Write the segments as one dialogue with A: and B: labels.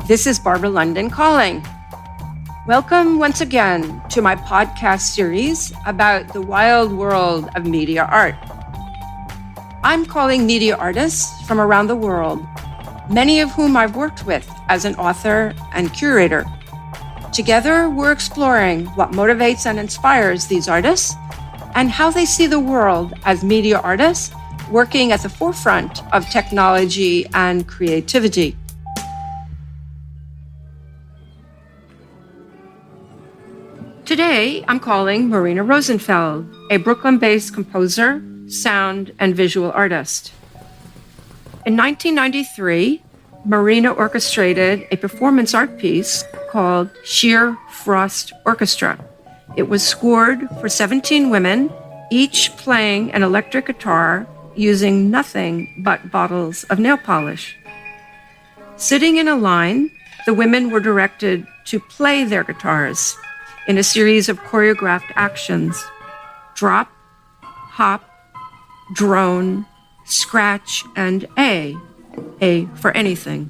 A: This is Barbara London calling. Welcome once again to my podcast series about the wild world of media art. I'm calling media artists from around the world, many of whom I've worked with as an author and curator. Together, we're exploring what motivates and inspires these artists and how they see the world as media artists working at the forefront of technology and creativity. Today, I'm calling Marina Rosenfeld, a Brooklyn-based composer, sound, and visual artist. In 1993, Marina orchestrated a performance art piece called Sheer Frost Orchestra. It was scored for 17 women, each playing an electric guitar using nothing but bottles of nail polish. Sitting in a line, the women were directed to play their guitars in a series of choreographed actions: drop, hop, drone, scratch, and A for anything.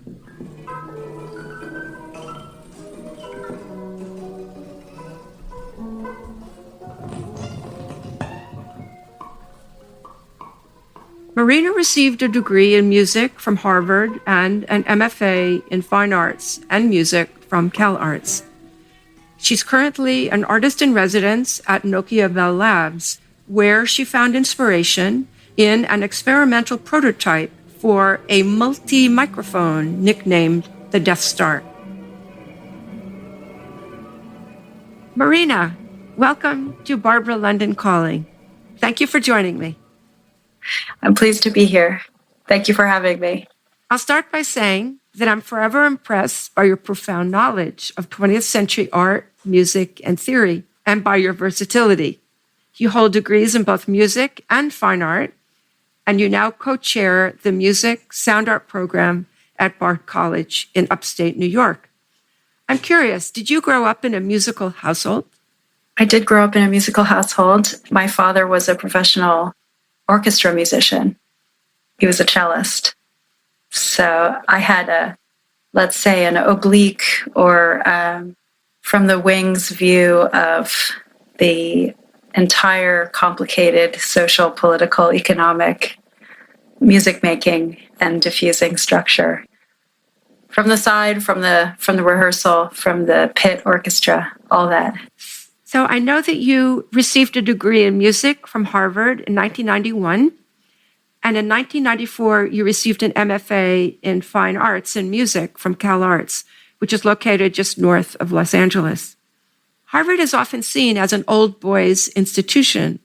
A: Marina received a degree in music from Harvard and an MFA in fine arts and music from CalArts. She's currently an artist in residence at Nokia Bell Labs, where she found inspiration in an experimental prototype for a multi-microphone nicknamed the Death Star. Marina, welcome to Barbara London Calling. Thank you for joining me.
B: I'm pleased to be here. Thank you for having me.
A: I'll start by saying that I'm forever impressed by your profound knowledge of 20th century art, music, and theory, and by your versatility. You hold degrees in both music and fine art, and you now co-chair the music sound art program at Bard College in upstate New York. I'm curious, did you grow up in a musical household?
B: I did grow up in a musical household. My father was a professional orchestra musician. He was a cellist. So I had let's say, an oblique or from the wings view of the entire complicated social, political, economic music making and diffusing structure. From the side, from the rehearsal, from the pit orchestra, all that.
A: So I know that you received a degree in music from Harvard in 1991. And in 1994, you received an MFA in Fine Arts and Music from CalArts, which is located just north of Los Angeles. Harvard is often seen as an old boys institution,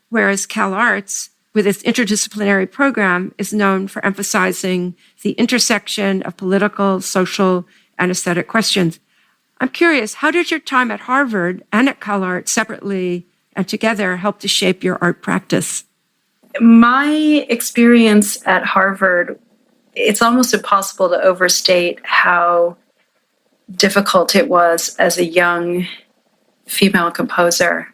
A: whereas CalArts, with its interdisciplinary program, is known for emphasizing the intersection of political, social, and aesthetic questions. I'm curious, how did your time at Harvard and at CalArts separately and together help to shape your art practice?
B: My experience at Harvard, it's almost impossible to overstate how difficult it was as a young female composer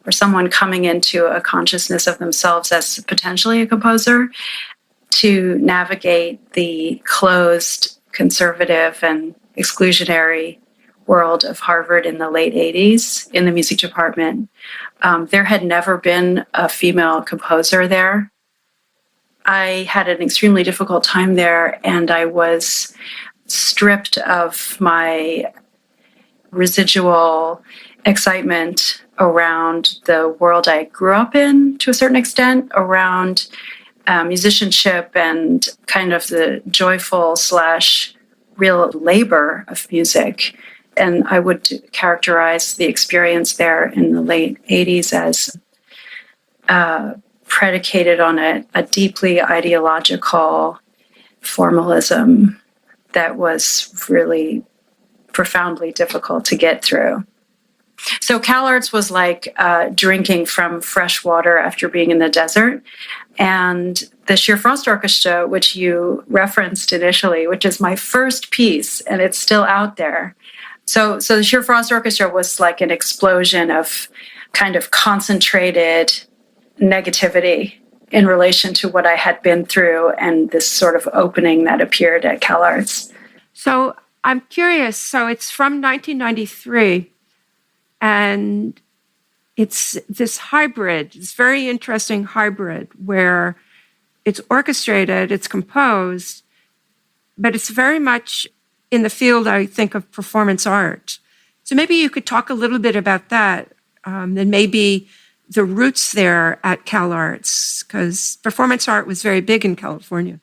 B: or someone coming into a consciousness of themselves as potentially a composer to navigate the closed, conservative, and exclusionary world of Harvard in the late 80s in the music department. There had never been a female composer there. I had an extremely difficult time there, and I was stripped of my residual excitement around the world I grew up in, to a certain extent, around musicianship and kind of the joyful / real labor of music. And I would characterize the experience there in the late 80s as predicated on a deeply ideological formalism that was really profoundly difficult to get through. So CalArts was like drinking from fresh water after being in the desert. And the Sheer Frost Orchestra, which you referenced initially, which is my first piece, and it's still out there. So the Sheer Frost Orchestra was like an explosion of kind of concentrated negativity in relation to what I had been through and this sort of opening that appeared at CalArts.
A: So I'm curious. So it's from 1993, and it's this hybrid, this very interesting hybrid where it's orchestrated, it's composed, but it's very much in the field, I think, of performance art. So maybe you could talk a little bit about that, and maybe the roots there at CalArts, because performance art was very big in California.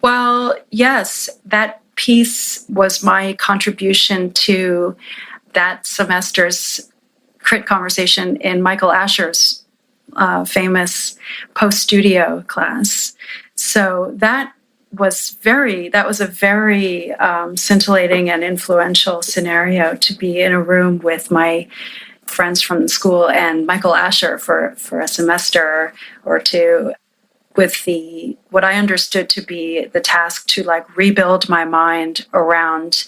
B: Well, yes, that piece was my contribution to that semester's crit conversation in Michael Asher's famous post-studio class. So that was a very scintillating and influential scenario to be in a room with my friends from the school and Michael Asher for a semester or two, with what I understood to be the task to like rebuild my mind around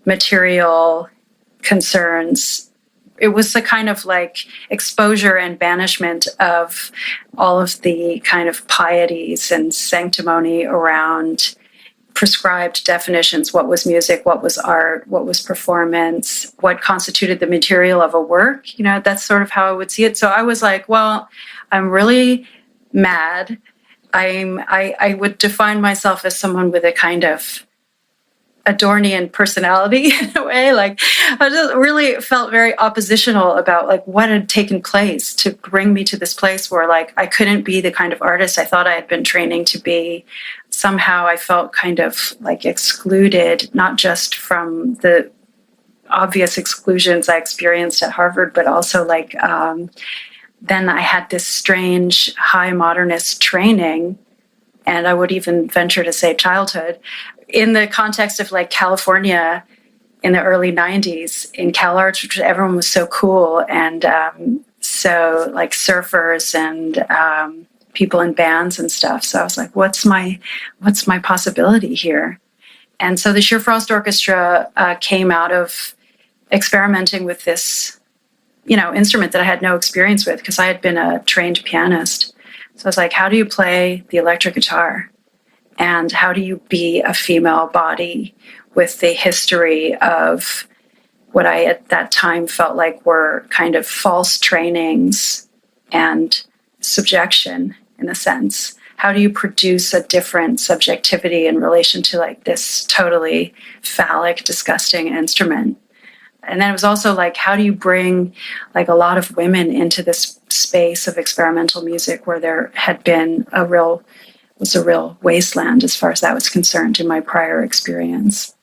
B: material concerns. It was the kind of like exposure and banishment of all of the kind of pieties and sanctimony around prescribed definitions. What was music? What was art? What was performance? What constituted the material of a work? That's sort of how I would see it. So I was like, well, I'm really mad. I would define myself as someone with a kind of Adornian personality in a way. Like I just really felt very oppositional about like what had taken place to bring me to this place where like I couldn't be the kind of artist I thought I had been training to be. Somehow I felt kind of like excluded, not just from the obvious exclusions I experienced at Harvard, but also like then I had this strange high modernist training, and I would even venture to say childhood, in the context of like California in the early 90s in CalArts, which everyone was so cool and so like surfers and people in bands and stuff. So I was like, what's my possibility here? And so the Sheer Frost Orchestra came out of experimenting with this, instrument that I had no experience with because I had been a trained pianist. So I was like, how do you play the electric guitar? And how do you be a female body with the history of what I at that time felt like were kind of false trainings and subjection in a sense? How do you produce a different subjectivity in relation to like this totally phallic, disgusting instrument? And then it was also like, how do you bring like a lot of women into this space of experimental music where there had been a real wasteland as far as that was concerned in my prior experience.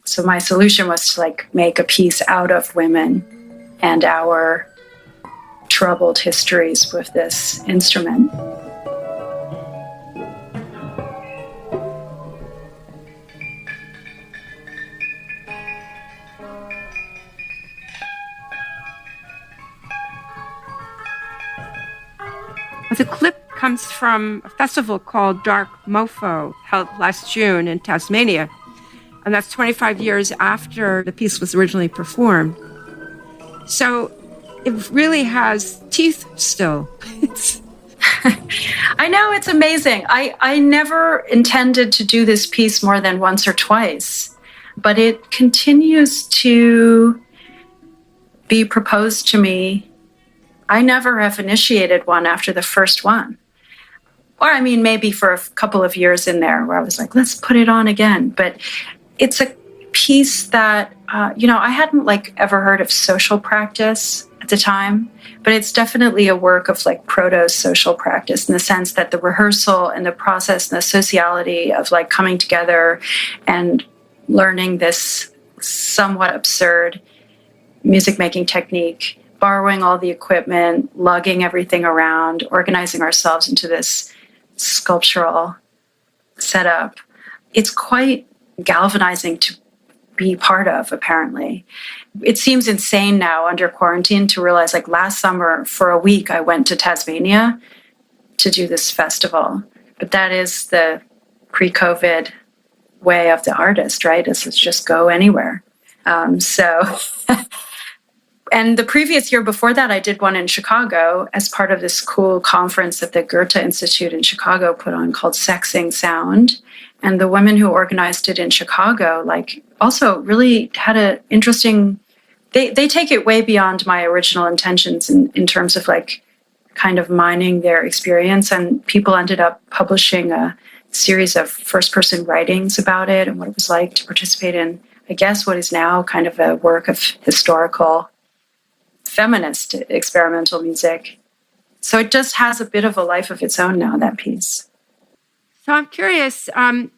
B: So my solution was to like make a piece out of women and our troubled histories with this instrument.
A: The clip comes from a festival called Dark Mofo, held last June in Tasmania. And that's 25 years after the piece was originally performed. So it really has teeth still.
B: I know, it's amazing. I never intended to do this piece more than once or twice, but it continues to be proposed to me. I never have initiated one after the first one. Or I mean, maybe for a couple of years in there where I was like, let's put it on again. But it's a piece that, I hadn't like ever heard of social practice at the time, but it's definitely a work of like proto-social practice in the sense that the rehearsal and the process and the sociality of like coming together and learning this somewhat absurd music making technique, borrowing all the equipment, lugging everything around, organizing ourselves into this sculptural setup. It's quite galvanizing to be part of, apparently. It seems insane now under quarantine to realize like last summer for a week I went to Tasmania to do this festival. But that is the pre-COVID way of the artist, right? Is let's just go anywhere. So And the previous year before that, I did one in Chicago as part of this cool conference that the Goethe Institute in Chicago put on called Sexing Sound. And the women who organized it in Chicago, also really had an interesting, they take it way beyond my original intentions in terms of kind of mining their experience. And people ended up publishing a series of first-person writings about it and what it was like to participate in, I guess, what is now kind of a work of historical feminist experimental music. So it just has a bit of a life of its own now, that piece.
A: So I'm curious, in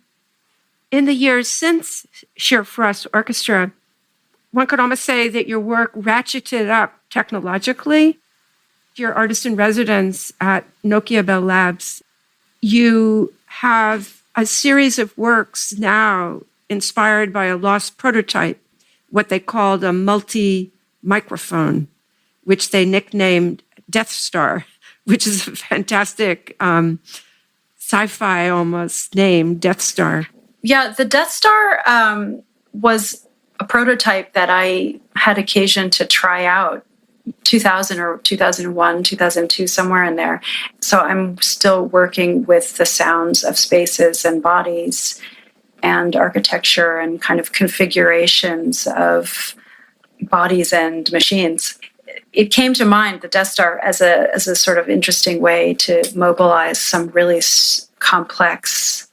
A: the years since Sheer Frost Orchestra, one could almost say that your work ratcheted up technologically. Your artist in residence at Nokia Bell Labs, you have a series of works now inspired by a lost prototype, what they called a multi-microphone, which they nicknamed Death Star, which is a fantastic sci-fi almost name, Death Star.
B: Yeah, the Death Star was a prototype that I had occasion to try out 2000 or 2001, 2002, somewhere in there. So I'm still working with the sounds of spaces and bodies and architecture and kind of configurations of bodies and machines. It came to mind, the Death Star, as a sort of interesting way to mobilize some really complex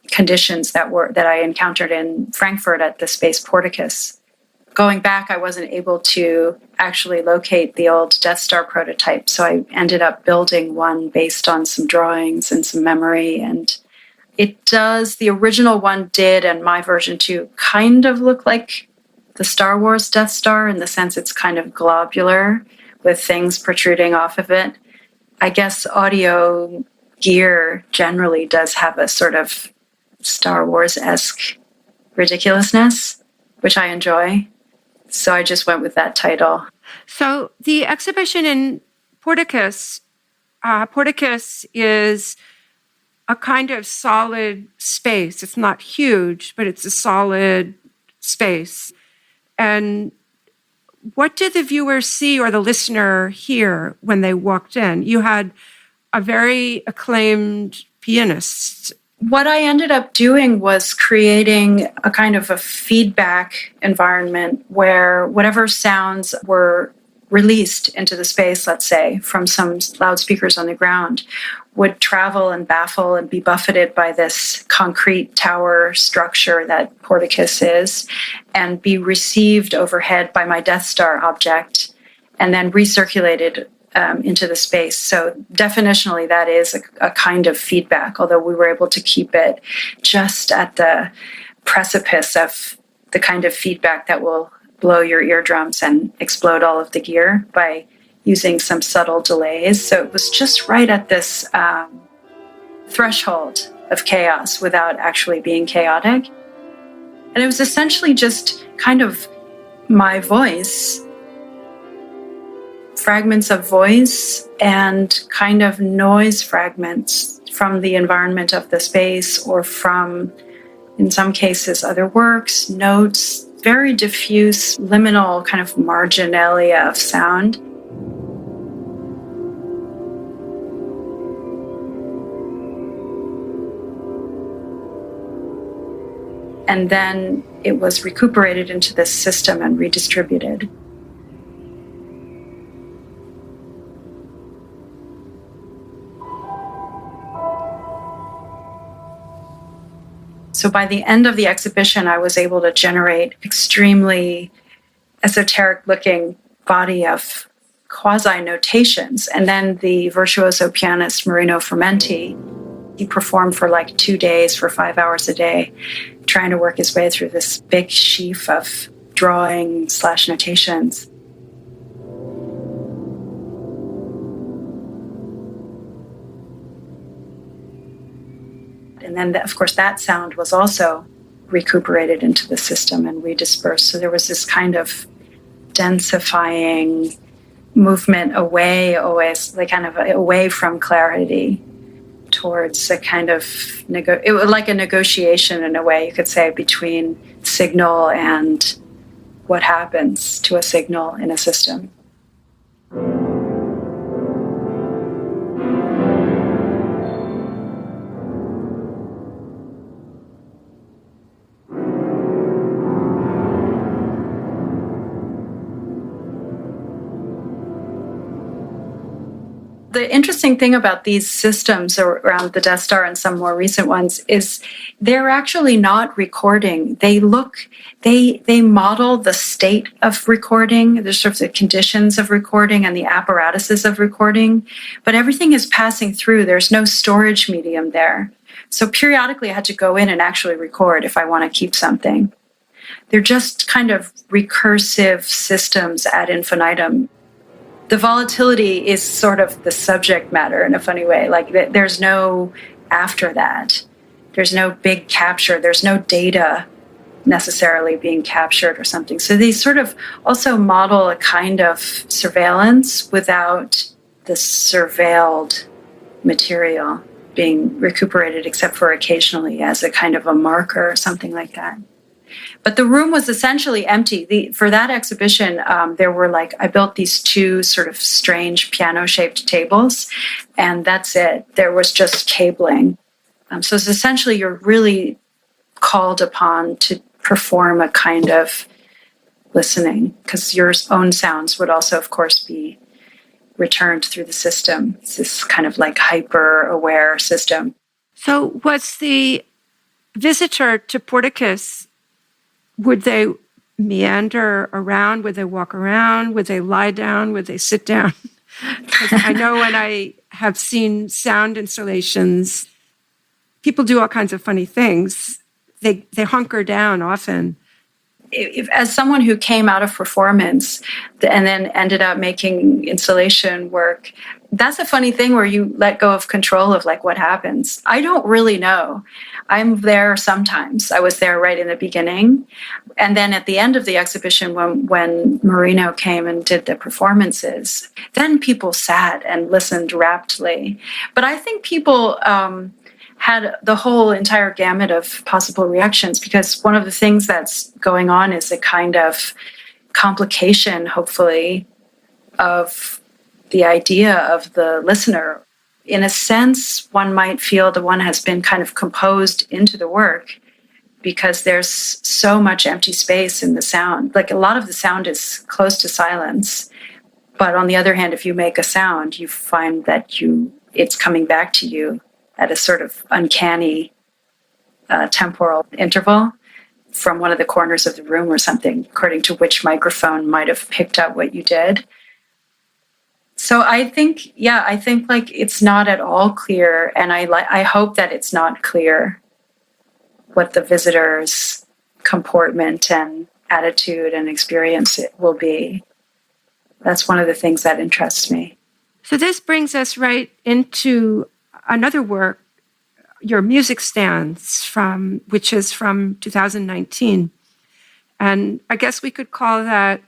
B: conditions that I encountered in Frankfurt at the Space Porticus. Going back, I wasn't able to actually locate the old Death Star prototype, so I ended up building one based on some drawings and some memory. And the original one did, and my version too, kind of look like the Star Wars Death Star in the sense it's kind of globular with things protruding off of it. I guess audio gear generally does have a sort of Star Wars-esque ridiculousness, which I enjoy. So I just went with that title.
A: So the exhibition in Porticus is a kind of solid space. It's not huge, but it's a solid space. And what did the viewer see or the listener hear when they walked in? You had a very acclaimed pianist.
B: What I ended up doing was creating a kind of a feedback environment where whatever sounds were released into the space, let's say, from some loudspeakers on the ground, would travel and baffle and be buffeted by this concrete tower structure that Porticus is, and be received overhead by my Death Star object, and then recirculated into the space. So definitionally, that is a kind of feedback, although we were able to keep it just at the precipice of the kind of feedback that will blow your eardrums and explode all of the gear by using some subtle delays. So it was just right at this threshold of chaos without actually being chaotic. And it was essentially just kind of my voice, fragments of voice and kind of noise fragments from the environment of the space or from, in some cases, other works, notes, very diffuse, liminal kind of marginalia of sound. And then it was recuperated into this system and redistributed. So by the end of the exhibition, I was able to generate extremely esoteric-looking body of quasi-notations. And then the virtuoso pianist Marina he performed for 2 days for 5 hours a day, trying to work his way through this big sheaf of drawing/notations. And then, of course, that sound was also recuperated into the system and redispersed. So there was this kind of densifying movement away, always kind of away from clarity towards a kind of it was like a negotiation in a way, you could say, between signal and what happens to a signal in a system. The interesting thing about these systems around the Death Star and some more recent ones is they're actually not recording. They model the state of recording, the sort of the conditions of recording and the apparatuses of recording, but everything is passing through. There's no storage medium there. So periodically I had to go in and actually record if I want to keep something. They're just kind of recursive systems ad infinitum. The volatility is sort of the subject matter in a funny way. Like there's no after that. There's no big capture. There's no data necessarily being captured or something. So these sort of also model a kind of surveillance without the surveilled material being recuperated, except for occasionally as a kind of a marker or something like that. But the room was essentially empty. For that exhibition, there were I built these two sort of strange piano-shaped tables, and that's it. There was just cabling. So it's essentially you're really called upon to perform a kind of listening, because your own sounds would also, of course, be returned through the system. It's this kind of hyper-aware system.
A: So was the visitor to Porticus, would they meander around? Would they walk around? Would they lie down? Would they sit down? Because I know when I have seen sound installations, people do all kinds of funny things. They hunker down often.
B: As someone who came out of performance and then ended up making installation work, that's a funny thing where you let go of control of what happens. I don't really know. I'm there sometimes. I was there right in the beginning. And then at the end of the exhibition, when Marina came and did the performances, then people sat and listened raptly. But I think people had the whole entire gamut of possible reactions, because one of the things that's going on is a kind of complication, hopefully, of the idea of the listener. In a sense, one might feel the one has been kind of composed into the work, because there's so much empty space in the sound. A lot of the sound is close to silence. But on the other hand, if you make a sound, you find that it's coming back to you at a sort of uncanny temporal interval from one of the corners of the room or something, according to which microphone might have picked up what you did. So I think it's not at all clear, and I hope that it's not clear what the visitor's comportment and attitude and experience will be. That's one of the things that interests me.
A: So this brings us right into another work, your music stands, which is from 2019. And I guess we could call that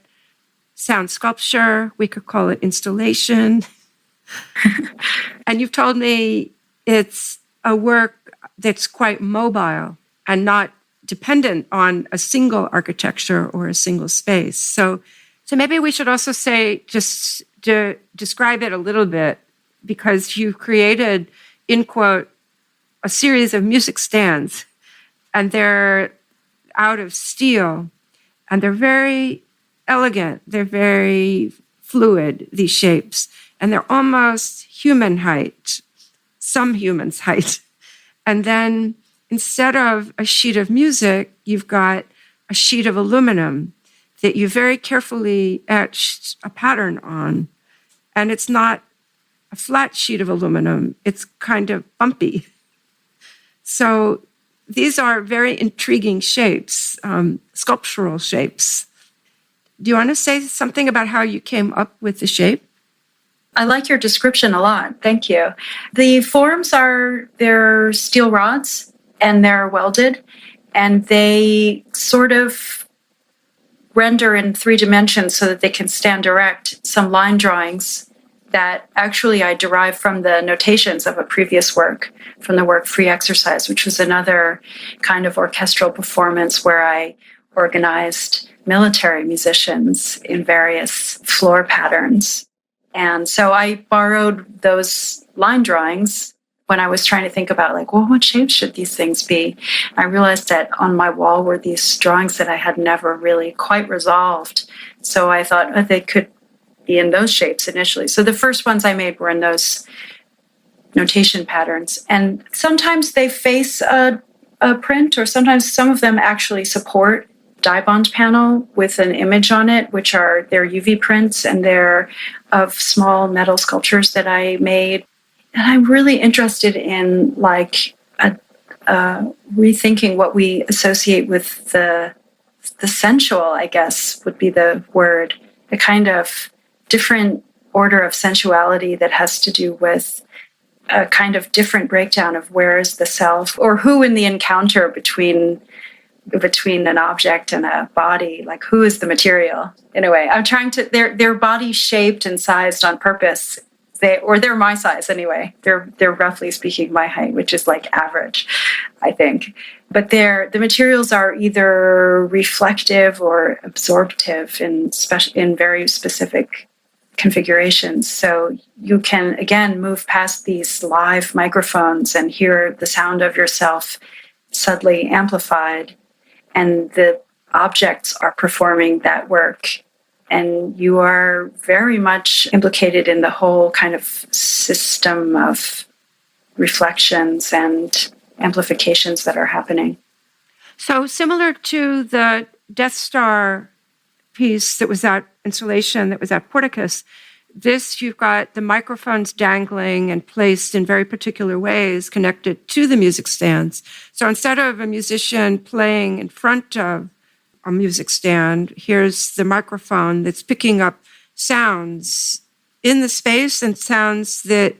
A: sound sculpture. We could call it installation. And you've told me it's a work that's quite mobile and not dependent on a single architecture or a single space. So maybe we should also say, just to describe it a little bit, because you created, in quote, a series of music stands, and they're out of steel, and they're very elegant. They're very fluid, these shapes, and they're almost human height, some humans' height. And then instead of a sheet of music, you've got a sheet of aluminum that you very carefully etched a pattern on. And it's not a flat sheet of aluminum, it's kind of bumpy. So these are very intriguing shapes, sculptural shapes. Do you want to say something about how you came up with the shape?
B: I like your description a lot. Thank you. The forms they're steel rods, and they're welded, and they sort of render in 3 dimensions so that they can stand erect. Some line drawings that actually I derived from the notations of a previous work, from the work Free Exercise, which was another kind of orchestral performance where I organized military musicians in various floor patterns. And so I borrowed those line drawings when I was trying to think about, like, well, what shapes should these things be? I realized that on my wall were these drawings that I had never really quite resolved. So I thought, oh, they could be in those shapes initially. So the first ones I made were in those notation patterns. And sometimes they face a print, or sometimes some of them actually support dye bond panel with an image on it, which are their UV prints, and they're of small metal sculptures that I made. And I'm really interested in like rethinking what we associate with the sensual, I guess would be the word, a kind of different order of sensuality that has to do with a kind of different breakdown of where is the self, or who in the encounter between an object and a body, like who is the material in a way. I'm trying to, they're body shaped and sized on purpose. They're my size anyway. They're roughly speaking my height, which is like average, I think. But the materials are either reflective or absorptive in very specific configurations. So you can, again, move past these live microphones and hear the sound of yourself subtly amplified. And the objects are performing that work. And you are very much implicated in the whole kind of system of reflections and amplifications that are happening.
A: So similar to the Death Star piece that was that installation that was at Porticus, this, you've got the microphones dangling and placed in very particular ways connected to the music stands. So instead of a musician playing in front of a music stand, here's the microphone that's picking up sounds in the space and sounds that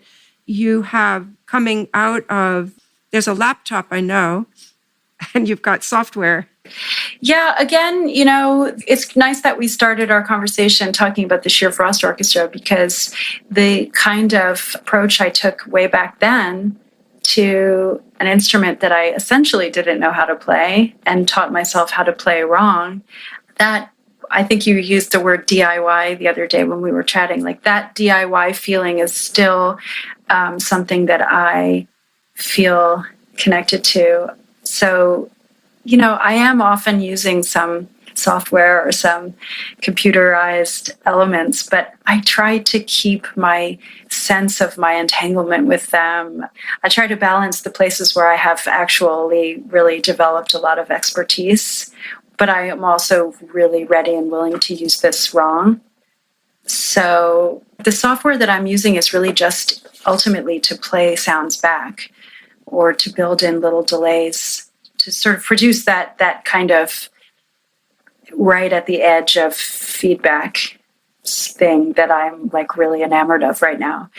A: you have coming out of, there's a laptop, I know, and you've got software.
B: Yeah, again, it's nice that we started our conversation talking about the Sheer Frost Orchestra, because the kind of approach I took way back then to an instrument that I essentially didn't know how to play and taught myself how to play wrong, that I think you used the word DIY the other day when we were chatting, like that DIY feeling is still something that I feel connected to. So, I am often using some software or some computerized elements, but I try to keep my sense of my entanglement with them. I try to balance the places where I have actually really developed a lot of expertise, but I am also really ready and willing to use this wrong. So the software that I'm using is really just ultimately to play sounds back or to build in little delays to sort of produce that kind of right at the edge of feedback thing that I'm like really enamored of right now.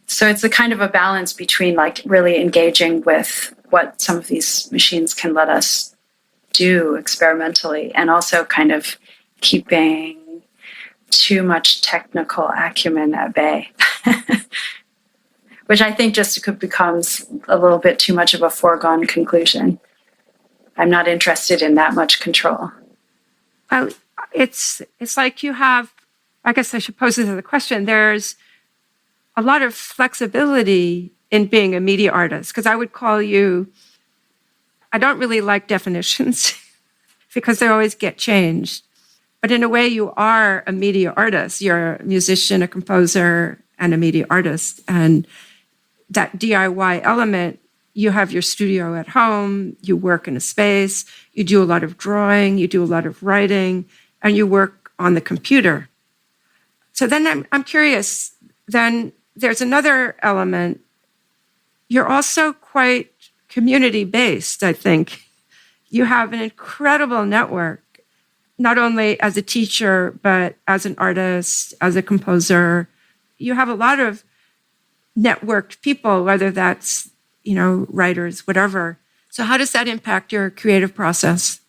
B: So it's a kind of a balance between like really engaging with what some of these machines can let us do experimentally, and also kind of keeping too much technical acumen at bay, which I think just becomes a little bit too much of a foregone conclusion. I'm not interested in that much control.
A: Well, it's like you have, I guess I should pose this as a question. There's a lot of flexibility in being a media artist, because I would call you, I don't really like definitions because they always get changed. But in a way, you are a media artist. You're a musician, a composer, and a media artist. And that DIY element, you have your studio at home, you work in a space, you do a lot of drawing, you do a lot of writing, and you work on the computer. So then I'm curious, then there's another element. You're also quite community-based, I think. You have an incredible network, not only as a teacher, but as an artist, as a composer. You have a lot of networked people, whether that's writers, whatever. So how does that impact your creative process?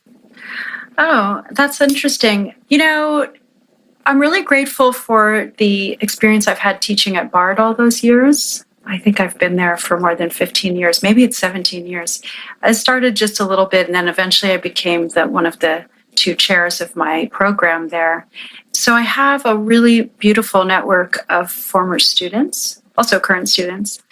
B: Oh, that's interesting. I'm really grateful for the experience I've had teaching at Bard all those years. I think I've been there for more than 15 years. Maybe it's 17 years. I started just a little bit, and then eventually I became one of the two chairs of my program there. So I have a really beautiful network of former students, also current students.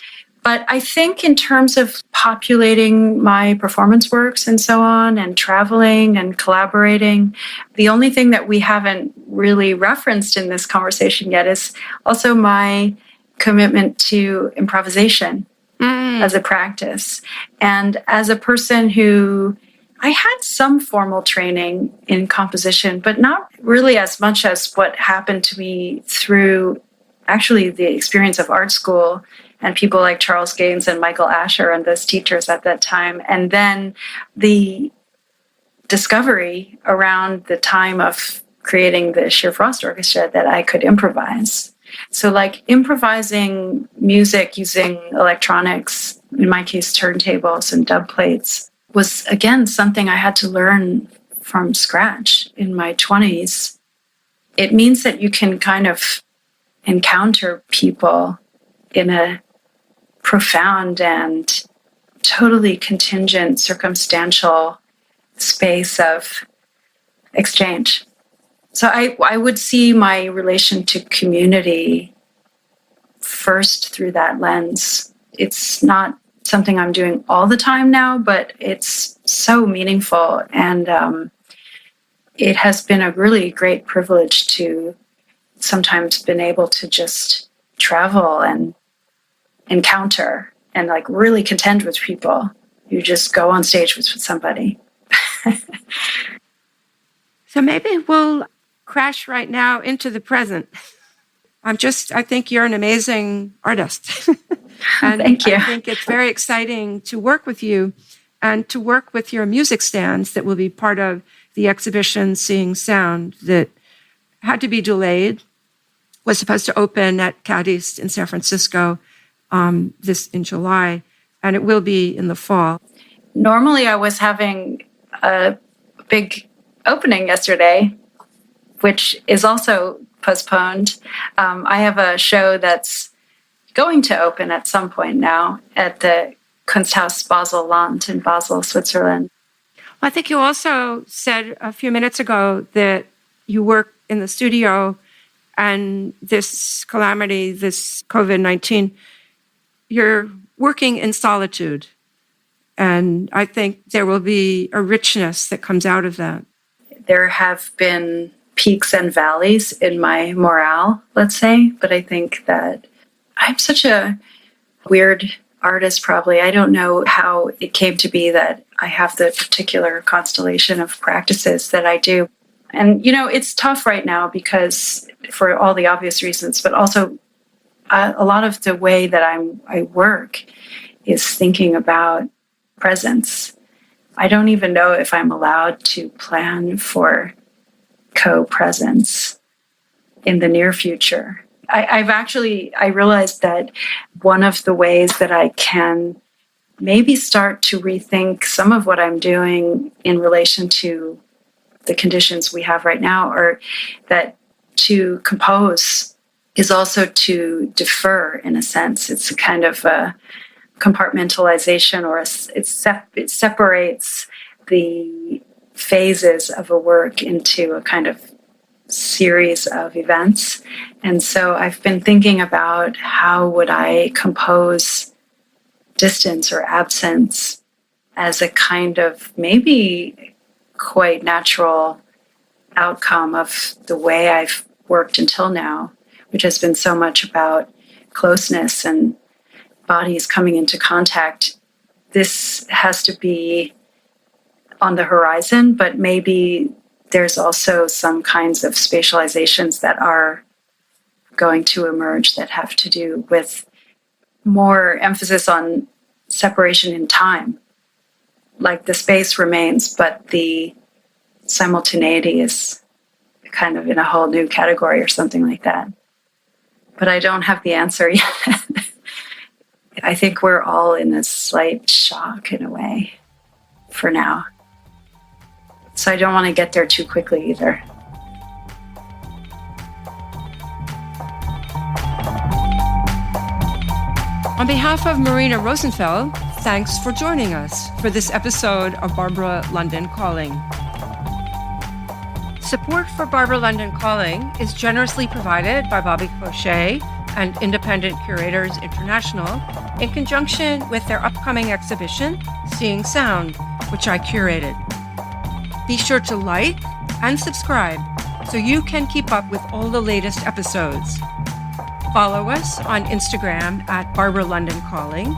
B: But I think in terms of populating my performance works and so on, and traveling and collaborating, the only thing that we haven't really referenced in this conversation yet is also my commitment to improvisation as a practice. And as a person who, I had some formal training in composition, but not really as much as what happened to me through actually the experience of art school and people like Charles Gaines and Michael Asher and those teachers at that time. And then the discovery around the time of creating the Sheer Frost Orchestra that I could improvise. So like improvising music using electronics, in my case, turntables and dub plates, was again something I had to learn from scratch in my 20s. It means that you can kind of encounter people in a profound and totally contingent, circumstantial space of exchange. So I would see my relation to community first through that lens. It's not something I'm doing all the time now, but it's so meaningful. And it has been a really great privilege to sometimes been able to just travel and encounter and like really contend with people. You just go on stage with somebody.
A: So maybe we'll crash right now into the present. I think you're an amazing artist. And
B: thank you.
A: I think it's very exciting to work with you and to work with your music stands that will be part of the exhibition Seeing Sound that had to be delayed, was supposed to open at CAD East in San Francisco this in July, and it will be in the fall.
B: Normally I was having a big opening yesterday, which is also postponed. I have a show that's going to open at some point now at the Kunsthaus Basel-Land in Basel, Switzerland.
A: Well, I think you also said a few minutes ago that you work in the studio and this calamity, this COVID-19, you're working in solitude. And I think there will be a richness that comes out of that.
B: There have been peaks and valleys in my morale, let's say, but I think that I'm such a weird artist, probably. I don't know how it came to be that I have the particular constellation of practices that I do. And, it's tough right now because for all the obvious reasons, but also a lot of the way that I work is thinking about presence. I don't even know if I'm allowed to plan for co-presence in the near future. I realized that one of the ways that I can maybe start to rethink some of what I'm doing in relation to the conditions we have right now, or that to compose is also to defer in a sense. It's a kind of a compartmentalization, or it separates the phases of a work into a kind of series of events. And so I've been thinking about how would I compose distance or absence as a kind of maybe quite natural outcome of the way I've worked until now, which has been so much about closeness and bodies coming into contact. This has to be on the horizon, but maybe there's also some kinds of spatializations that are going to emerge that have to do with more emphasis on separation in time. Like the space remains, but the simultaneity is kind of in a whole new category or something like that. But I don't have the answer yet. I think we're all in a slight shock in a way for now. So I don't want to get there too quickly either.
A: On behalf of Marina Rosenfeld, thanks for joining us for this episode of Barbara London Calling. Support for Barbara London Calling is generously provided by Bobby Crochet and Independent Curators International in conjunction with their upcoming exhibition, Seeing Sound, which I curated. Be sure to like and subscribe so you can keep up with all the latest episodes. Follow us on Instagram at Barbara London Calling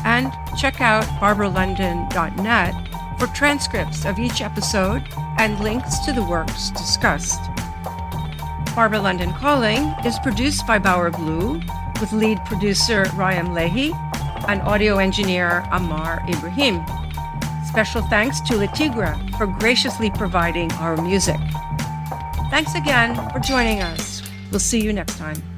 A: and check out barbaralondon.net for transcripts of each episode and links to the works discussed. Barbara London Calling is produced by Bauer Blue with lead producer Ryan Leahy and audio engineer Ammar Ibrahim. Special thanks to Latigra for graciously providing our music. Thanks again for joining us. We'll see you next time.